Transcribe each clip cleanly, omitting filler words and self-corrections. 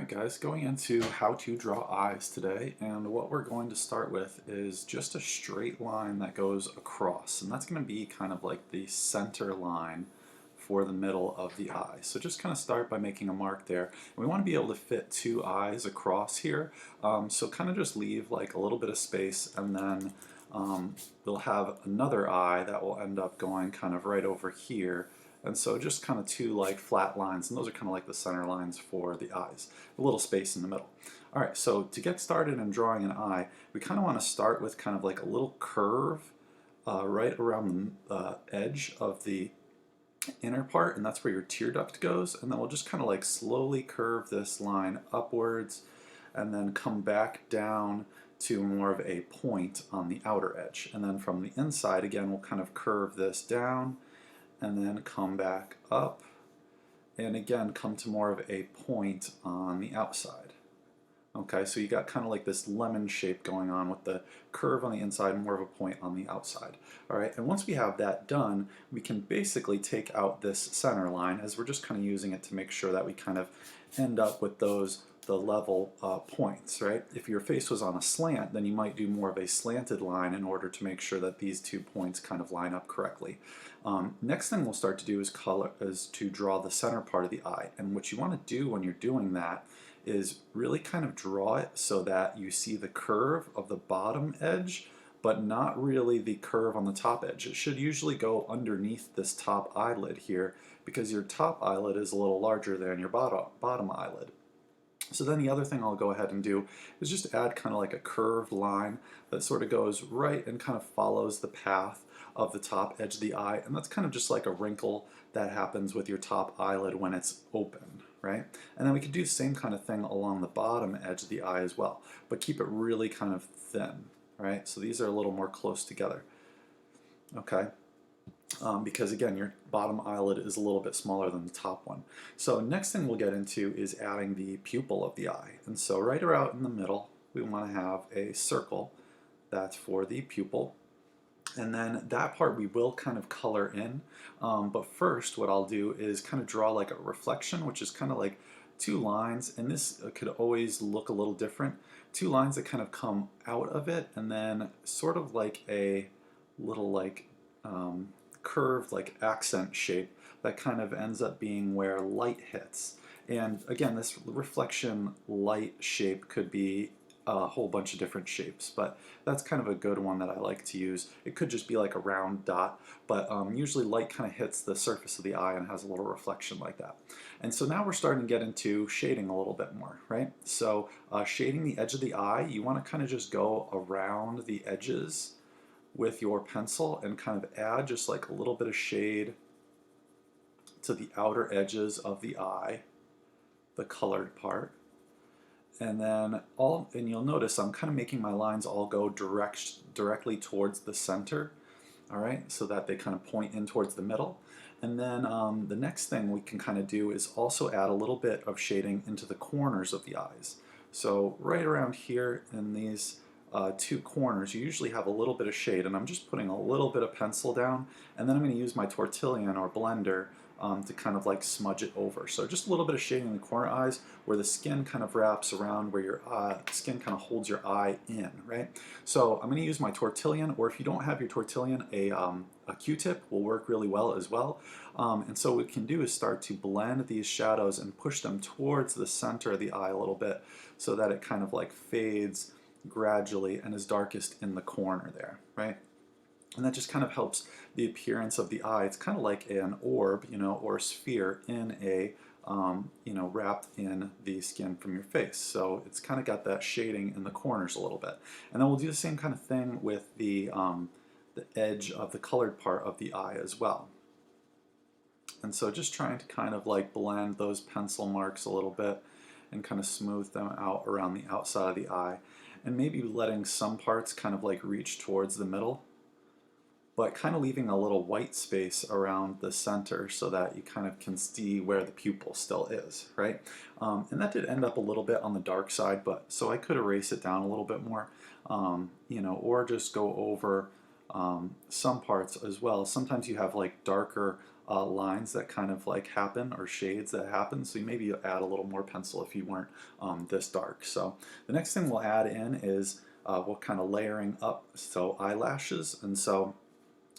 Alright guys, going into how to draw eyes today, and what we're going to start with is just a straight line that goes across, and that's going to be kind of like the center line for the middle of the eye. So just kind of start by making a mark there. And we want to be able to fit two eyes across here, so kind of just leave like a little bit of space, and then we'll have another eye that will end up going kind of right over here. And so just kind of two like flat lines, and those are kind of like the center lines for the eyes. A little space in the middle. Alright, so to get started in drawing an eye, we kind of want to start with kind of like a little curve right around the edge of the inner part, and that's where your tear duct goes. And then we'll just kind of like slowly curve this line upwards and then come back down to more of a point on the outer edge. And then from the inside, again, we'll kind of curve this down and then come back up, and again come to more of a point on the outside. Okay, so you got kind of like this lemon shape going on with the curve on the inside and more of a point on the outside. Alright, and once we have that done, we can basically take out this center line, as we're just kind of using it to make sure that we kind of end up with the level points, right? If your face was on a slant, then you might do more of a slanted line in order to make sure that these 2 points kind of line up correctly. Next thing we'll start to do is to draw the center part of the eye. And what you want to do when you're doing that is really kind of draw it so that you see the curve of the bottom edge, but not really the curve on the top edge. It should usually go underneath this top eyelid here, because your top eyelid is a little larger than your bottom eyelid. So then the other thing I'll go ahead and do is just add kind of like a curved line that sort of goes right and kind of follows the path of the top edge of the eye, and that's kind of just like a wrinkle that happens with your top eyelid when it's open, right? And then we could do the same kind of thing along the bottom edge of the eye as well, but keep it really kind of thin, right? So these are a little more close together, okay? Because again, your bottom eyelid is a little bit smaller than the top one. So next thing we'll get into is adding the pupil of the eye. And so right around in the middle, we want to have a circle that's for the pupil. And then that part we will kind of color in. But first what I'll do is kind of draw like a reflection, which is kind of like two lines, and this could always look a little different. Two lines that kind of come out of it, and then sort of like a little like curved like accent shape that kind of ends up being where light hits. And again, this reflection light shape could be a whole bunch of different shapes, but that's kind of a good one that I like to use. It could just be like a round dot, but usually light kind of hits the surface of the eye and has a little reflection like that. And so now we're starting to get into shading a little bit more, right? So shading the edge of the eye, you want to kind of just go around the edges with your pencil and kind of add just like a little bit of shade to the outer edges of the eye, the colored part. And then you'll notice I'm kind of making my lines all go directly towards the center, all right, so that they kind of point in towards the middle. And then the next thing we can kind of do is also add a little bit of shading into the corners of the eyes. So right around here in these two corners, you usually have a little bit of shade, and I'm just putting a little bit of pencil down, and then I'm going to use my tortillon or blender to kind of like smudge it over. So just a little bit of shading in the corner eyes where the skin kind of wraps around, where your skin kind of holds your eye in, right? So I'm going to use my tortillon, or if you don't have your tortillon, a Q-tip will work really well as well. And so what we can do is start to blend these shadows and push them towards the center of the eye a little bit, so that it kind of like fades gradually and is darkest in the corner there, right? And that just kind of helps the appearance of the eye. It's kind of like an orb, you know, or a sphere in a, you know, wrapped in the skin from your face. So it's kind of got that shading in the corners a little bit. And then we'll do the same kind of thing with the edge of the colored part of the eye as well. And so just trying to kind of like blend those pencil marks a little bit and kind of smooth them out around the outside of the eye. And maybe letting some parts kind of like reach towards the middle, but kind of leaving a little white space around the center so that you kind of can see where the pupil still is, right? And that did end up a little bit on the dark side, but so I could erase it down a little bit more, you know, or just go over some parts as well. Sometimes you have like darker lines that kind of like happen, or shades that happen, so maybe you add a little more pencil if you weren't this dark. So the next thing we'll add in is we'll kind of layering up, so eyelashes. And so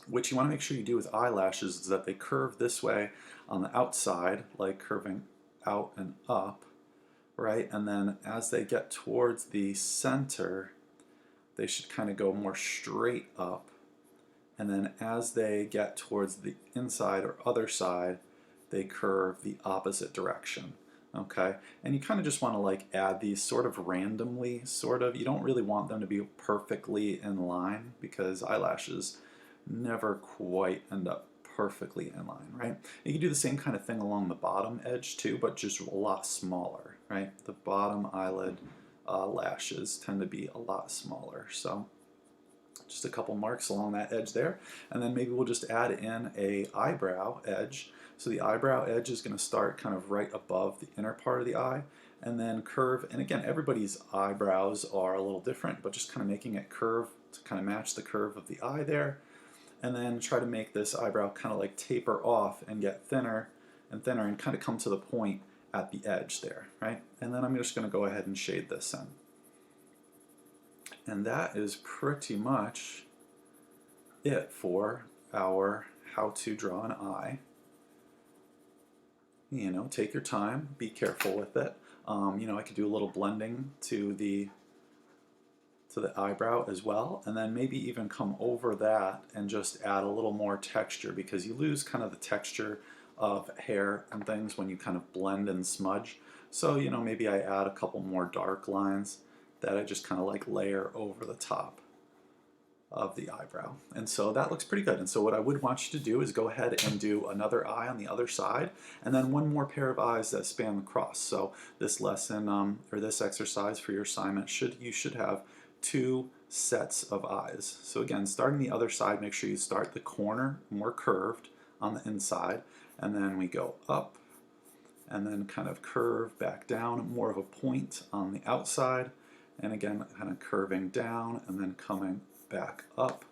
what you want to make sure you do with eyelashes is that they curve this way on the outside, like curving out and up, right? And then as they get towards the center, they should kind of go more straight up. And then as they get towards the inside or other side, they curve the opposite direction. Okay, and you kind of just want to like add these sort of randomly, sort of. You don't really want them to be perfectly in line, because eyelashes never quite end up perfectly in line, right? You can do the same kind of thing along the bottom edge too, but just a lot smaller, right? The bottom eyelid lashes tend to be a lot smaller. So just a couple marks along that edge there, and then maybe we'll just add in a eyebrow edge. So the eyebrow edge is going to start kind of right above the inner part of the eye, and then curve. And again, everybody's eyebrows are a little different, but just kind of making it curve to kind of match the curve of the eye there, and then try to make this eyebrow kind of like taper off and get thinner and thinner and kind of come to the point at the edge there, right? And then I'm just going to go ahead and shade this in. And that is pretty much it for our how to draw an eye. You know, take your time, be careful with it. You know, I could do a little blending to the eyebrow as well, and then maybe even come over that and just add a little more texture, because you lose kind of the texture of hair and things when you kind of blend and smudge. So, you know, maybe I add a couple more dark lines that I just kind of like layer over the top of the eyebrow. And so that looks pretty good. And so what I would want you to do is go ahead and do another eye on the other side, and then one more pair of eyes that span the cross. So this lesson or this exercise for your assignment, you should have 2 sets of eyes. So again, starting the other side, make sure you start the corner more curved on the inside, and then we go up and then kind of curve back down, more of a point on the outside, and again kind of curving down and then coming back up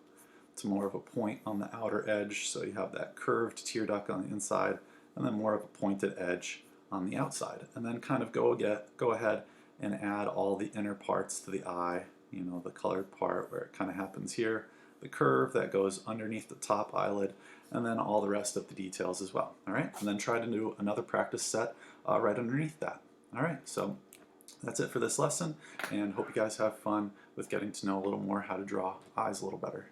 to more of a point on the outer edge. So you have that curved tear duct on the inside, and then more of a pointed edge on the outside. And then kind of go ahead and add all the inner parts to the eye, you know, the colored part where it kind of happens here, the curve that goes underneath the top eyelid, and then all the rest of the details as well. All right, and then try to do another practice set right underneath that. All right, so that's it for this lesson, and hope you guys have fun with getting to know a little more how to draw eyes a little better.